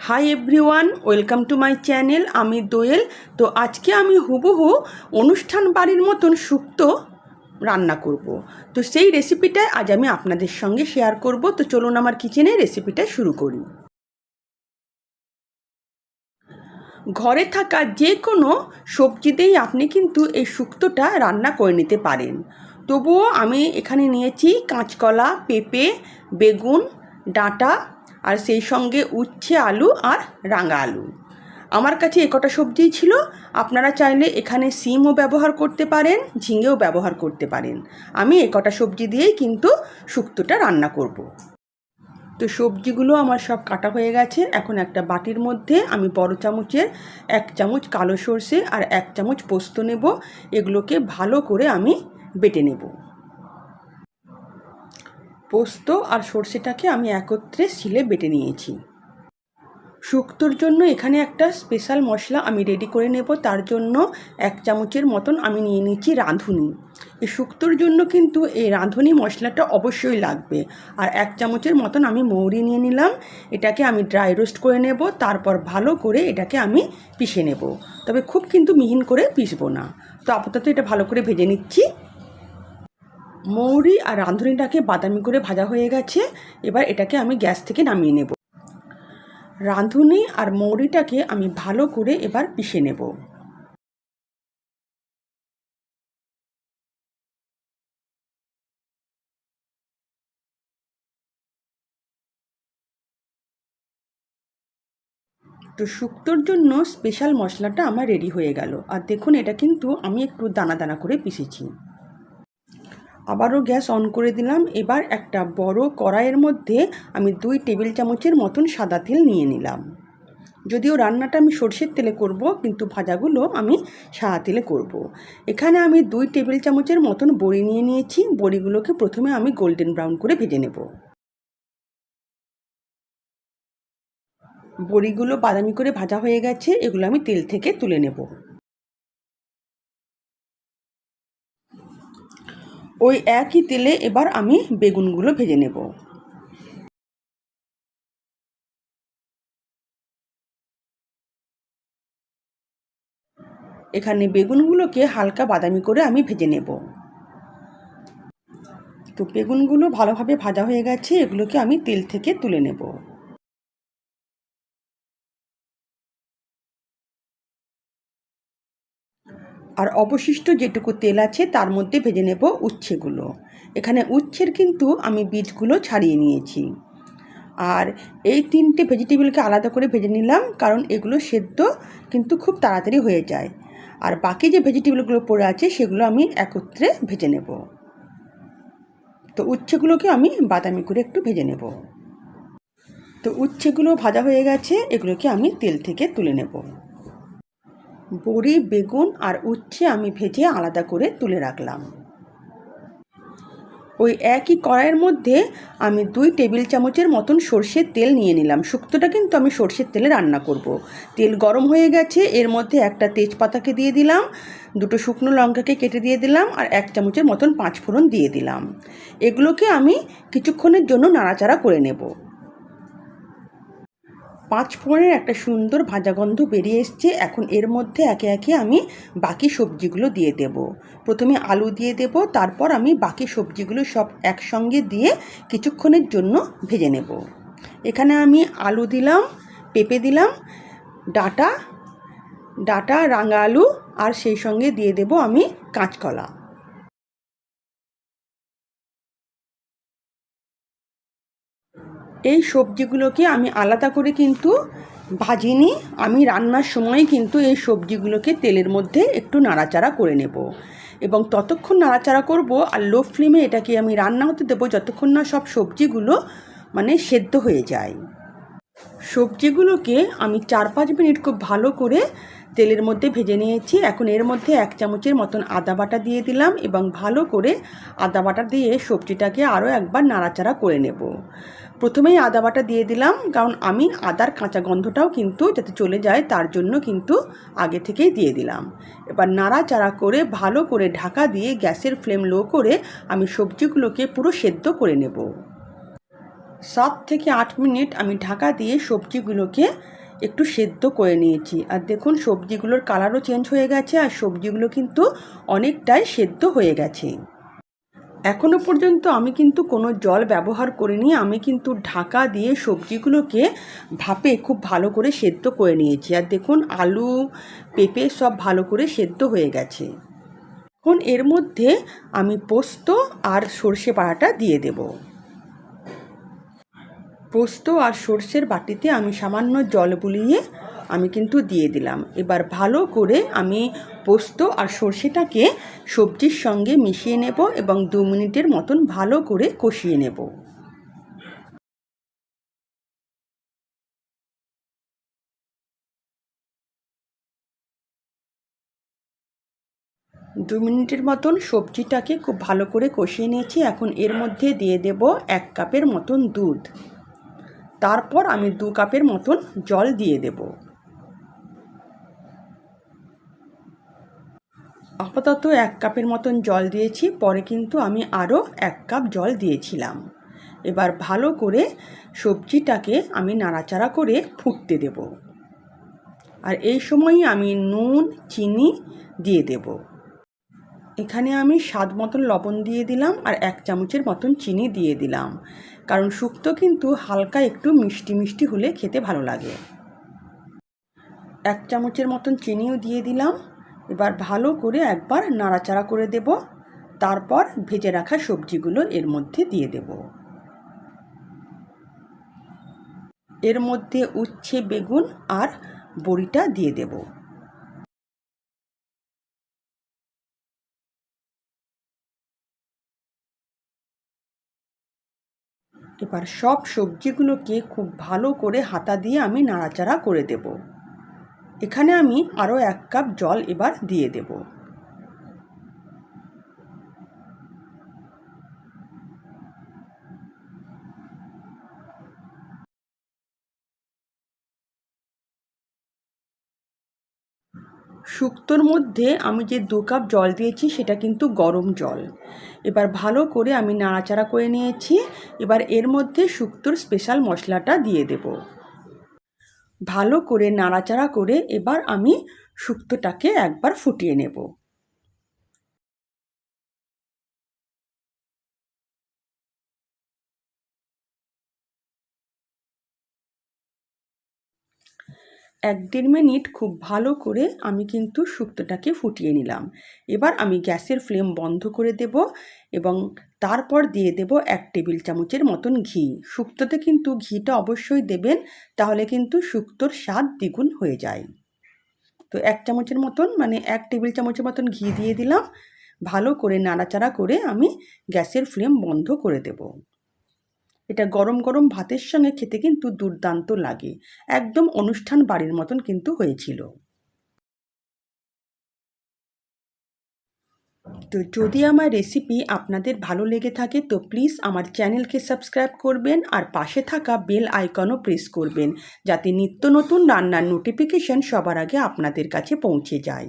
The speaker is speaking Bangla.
Hi everyone, welcome to my channel. আমি দোয়েল। তো আজকে আমি হুবহু অনুষ্ঠান বাড়ির মতন শুক্তো রান্না করব। তো সেই রেসিপিটাই আজ আমি আপনাদের সঙ্গে শেয়ার করব। তো চলুন আমার কিচেনে রেসিপিটা শুরু করি। ঘরে থাকা যে কোনো সবজি দিয়েই আপনি কিন্তু এই শুক্তোটা রান্না করে নিতে পারেন। তবুও আমি এখানে নিয়েছি কাঁচকলা, পেঁপে, বেগুন, ডাঁটা আর সেই সঙ্গে উচ্ছে, আলু আর রাঙা আলু। আমার কাছে এ কটা সবজিই ছিল। আপনারা চাইলে এখানে সিমও ব্যবহার করতে পারেন, ঝিঙেও ব্যবহার করতে পারেন। আমি এ কটা সবজি দিয়েই কিন্তু শুক্তোটা রান্না করব। তো সবজিগুলো আমার সব কাটা হয়ে গেছে। এখন একটা বাটির মধ্যে আমি বড় চামচের 1 চামচ কালো সর্ষে আর 1 চামচ পোস্ত নেব। এগুলোকে ভালো করে আমি বেটে নেব। পোস্ত আর সর্ষেটাকে আমি একত্রে শিলে বেটে নিয়েছি। শুক্তোর জন্য এখানে একটা স্পেশাল মশলা আমি রেডি করে নেব। তার জন্য 1 চামচের মতন আমি নিয়ে নিচ্ছি রাঁধুনি। এই শুক্তোর জন্য কিন্তু এই রাঁধুনি মশলাটা অবশ্যই লাগবে। আর 1 চামচের মতন আমি মৌরি নিয়ে নিলাম। এটাকে আমি ড্রাই রোস্ট করে নেব। তারপর ভালো করে এটাকে আমি পিষে নেব। তবে খুব কিন্তু মিহিন করে পিষবো না। তো আপাতত এটা ভালো করে ভেজে নিচ্ছি। মৌরি আর রাঁধুনিটাকে বাদামি করে ভাজা হয়ে গেছে। এবার এটাকে আমি গ্যাস থেকে নামিয়ে নেব। রাঁধুনি আর মৌরিটাকে আমি ভালো করে এবার পিষে নেব। তো শুক্তোর জন্য স্পেশাল মশলাটা আমার রেডি হয়ে গেল। আর দেখুন, এটা কিন্তু আমি একটু দানা দানা করে পিষেছি। আবারও গ্যাস অন করে দিলাম। এবার একটা বড় কড়াইয়ের মধ্যে আমি 2 টেবিল চামচের মতন সাদা তেল নিয়ে নিলাম। যদিও রান্নাটা আমি সরষের তেলে করব, কিন্তু ভাজাগুলো আমি সাদা তেলে করব। এখানে আমি 2 টেবিল চামচের মতন বড়ি নিয়ে নিয়েছি। বড়িগুলোকে প্রথমে আমি গোল্ডেন ব্রাউন করে ভেজে নেব। বড়িগুলো বাদামি করে ভাজা হয়ে গেছে। এগুলো আমি তেল থেকে তুলে নেব। ওই একই তেলে এবার আমি বেগুনগুলো ভেজে নেব। এখানে বেগুনগুলোকে হালকা বাদামি করে আমি ভেজে নেব। তো বেগুনগুলো ভালোভাবে ভাজা হয়ে গেছে। এগুলোকে আমি তেল থেকে তুলে নেব। আর অবশিষ্ট যেটুকু তেল আছে তার মধ্যে ভেজে নেব উচ্ছেগুলো। এখানে উচ্ছের কিন্তু আমি বীজগুলো ছাড়িয়ে নিয়েছি। আর এই 3টে ভেজিটেবলকে আলাদা করে ভেজে নিলাম, কারণ এগুলো সেদ্ধ কিন্তু খুব তাড়াতাড়ি হয়ে যায়। আর বাকি যে ভেজিটেবলগুলো পড়ে আছে সেগুলো আমি একত্রে ভেজে নেব। তো উচ্ছেগুলোকে আমি বাদামি করে একটু ভেজে নেব। তো উচ্ছেগুলো ভাজা হয়ে গেছে। এগুলোকে আমি তেল থেকে তুলে নেব। বড়ি, বেগুন আর উচ্ছে আমি ভেজে আলাদা করে তুলে রাখলাম। ওই একই কড়াইয়ের মধ্যে আমি 2 টেবিল চামচের মতন সর্ষের তেল নিয়ে নিলাম। শুক্তোটা কিন্তু আমি সর্ষের তেলে রান্না করব। তেল গরম হয়ে গেছে। এর মধ্যে একটা তেজপাতাকে দিয়ে দিলাম, 2টো শুকনো লঙ্কাকে কেটে দিয়ে দিলাম আর 1 চামচের মতন 5 ফোড়ন দিয়ে দিলাম। এগুলোকে আমি কিছুক্ষণের জন্য নাড়াচাড়া করে নেব। 5 ফোড়নের একটা সুন্দর ভাজা গন্ধ বেরিয়ে এসছে। এখন এর মধ্যে একে একে আমি বাকি সবজিগুলো দিয়ে দেব। প্রথমে আলু দিয়ে দেব, তারপর আমি বাকি সবজিগুলো সব একসঙ্গে দিয়ে কিছুক্ষণের জন্য ভেজে নেব। এখানে আমি আলু দিলাম, পেঁপে দিলাম, ডাঁটা, রাঙা আলু আর সেই সঙ্গে দিয়ে দেব আমি কাঁচকলা। এই সবজিগুলোকে আমি আলাদা করে কিন্তু ভাজিনি। আমি রান্নার সময় কিন্তু এই সবজিগুলোকে তেলের মধ্যে একটু নাড়াচাড়া করে নেব এবং ততক্ষণ নাড়াচাড়া করব আর লো ফ্লেমে এটাকে আমি রান্না হতে দেবো যতক্ষণ না সব সবজিগুলো সেদ্ধ হয়ে যায়। সবজিগুলোকে আমি 4-5 মিনিট খুব ভালো করে তেলের মধ্যে ভেজে নিয়েছি। এখন এর মধ্যে 1 চামচের মতন আদা বাটা দিয়ে দিলাম এবং ভালো করে আদা বাটা দিয়ে সবজিটাকে আরও একবার নাড়াচাড়া করে নেব। প্রথমেই আদা বাটা দিয়ে দিলাম, কারণ আমি আদার কাঁচা গন্ধটাও কিন্তু যাতে চলে যায় তার জন্য কিন্তু আগে থেকেই দিয়ে দিলাম। এবার নাড়াচাড়া করে ভালো করে ঢাকা দিয়ে গ্যাসের ফ্লেম লো করে আমি সবজিগুলোকে পুরো সেদ্ধ করে নেব। 7 থেকে 8 মিনিট আমি ঢাকা দিয়ে সবজিগুলোকে একটু সেদ্ধ করে নিয়েছি। আর দেখুন সবজিগুলোর কালারও চেঞ্জ হয়ে গেছে আর সবজিগুলো কিন্তু অনেকটাই সেদ্ধ হয়ে গেছে। এখনও পর্যন্ত আমি কিন্তু কোনো জল ব্যবহার করিনি। আমি কিন্তু ঢাকা দিয়ে সবজিগুলোকে ভাপে খুব ভালো করে সেদ্ধ করে নিয়েছি। আর দেখুন আলু পেঁপে সব ভালো করে সেদ্ধ হয়ে গেছে। এখন এর মধ্যে আমি পোস্ত আর সর্ষে বাটাটা দিয়ে দেব। পোস্ত আর সর্ষের বাটিতে আমি সামান্য জল বুলিয়ে আমি কিন্তু দিয়ে দিলাম। এবার ভালো করে আমি পোস্ত আর সর্ষেটাকে সবজির সঙ্গে মিশিয়ে নেব এবং 2 মিনিটের মতন ভালো করে কষিয়ে নেব। দু মিনিটের মতন সবজিটাকে খুব ভালো করে কষিয়ে নিয়েছি। এখন এর মধ্যে দিয়ে দেব 1 কাপের মতন দুধ। তারপর আমি 2 কাপের মতন জল দিয়ে দেব। আপাতত 1 কাপের মতন জল দিয়েছি, পরে কিন্তু আমি আরও 1 কাপ জল দিয়েছিলাম। এবার ভালো করে সবজিটাকে আমি নাড়াচাড়া করে ফুটতে দেব। আর এই সময়ই আমি নুন চিনি দিয়ে দেব। এখানে আমি স্বাদ মতন লবণ দিয়ে দিলাম আর 1 চামচের মতন চিনি দিয়ে দিলাম, কারণ শুক্তো কিন্তু হালকা একটু মিষ্টি মিষ্টি হলে খেতে ভালো লাগে। 1 চামচের মতন চিনিও দিয়ে দিলাম। এবার ভালো করে একবার নাড়াচাড়া করে দেব। তারপর ভেজে রাখা সবজিগুলো এর মধ্যে দিয়ে দেব। এর মধ্যে উচ্ছে বেগুন আর বড়িটা দিয়ে দেব। এবার সব সবজিগুলোকে খুব ভালো করে হাতা দিয়ে আমি নাড়াচাড়া করে দেব। এখানে আমি আরও 1 কাপ জল এবার দিয়ে দেব। শুক্তোর মধ্যে আমি যে 2 কাপ জল দিয়েছি সেটা কিন্তু গরম জল। এবার ভালো করে আমি নাড়াচাড়া করে নিয়েছি। এবার এর মধ্যে শুক্তোর স্পেশাল মশলাটা দিয়ে দেব। ভালো করে নাড়াচাড়া করে এবার আমি শুক্তোটাকে একবার ফুটিয়ে নেব। এক দেড় মিনিট খুব ভালো করে আমি কিন্তু শুক্তোটাকে ফুটিয়ে নিলাম। এবার আমি গ্যাসের ফ্লেম বন্ধ করে দেব এবং তারপর দিয়ে দেব 1 টেবিল চামচের মতন ঘি। শুক্তোতে কিন্তু ঘিটা অবশ্যই দেবেন, তাহলে কিন্তু শুক্তোর স্বাদ দ্বিগুণ হয়ে যায়। তো 1 চামচের মতন 1 টেবিল চামচের মতন ঘি দিয়ে দিলাম। ভালো করে নাড়াচাড়া করে আমি গ্যাসের ফ্লেম বন্ধ করে দেব। এটা গরম গরম ভাতের সঙ্গে খেতে কিন্তু দুর্দান্ত লাগে। একদম অনুষ্ঠান বাড়ির মতন কিন্তু হয়েছিল। তো যদি আমার রেসিপি আপনাদের ভালো লেগে থাকে তো প্লিজ আমার চ্যানেলকে সাবস্ক্রাইব করবেন আর পাশে থাকা বেল আইকনও প্রেস করবেন, যাতে নিত্য নতুন রান্নার নোটিফিকেশন সবার আগে আপনাদের কাছে পৌঁছে যায়।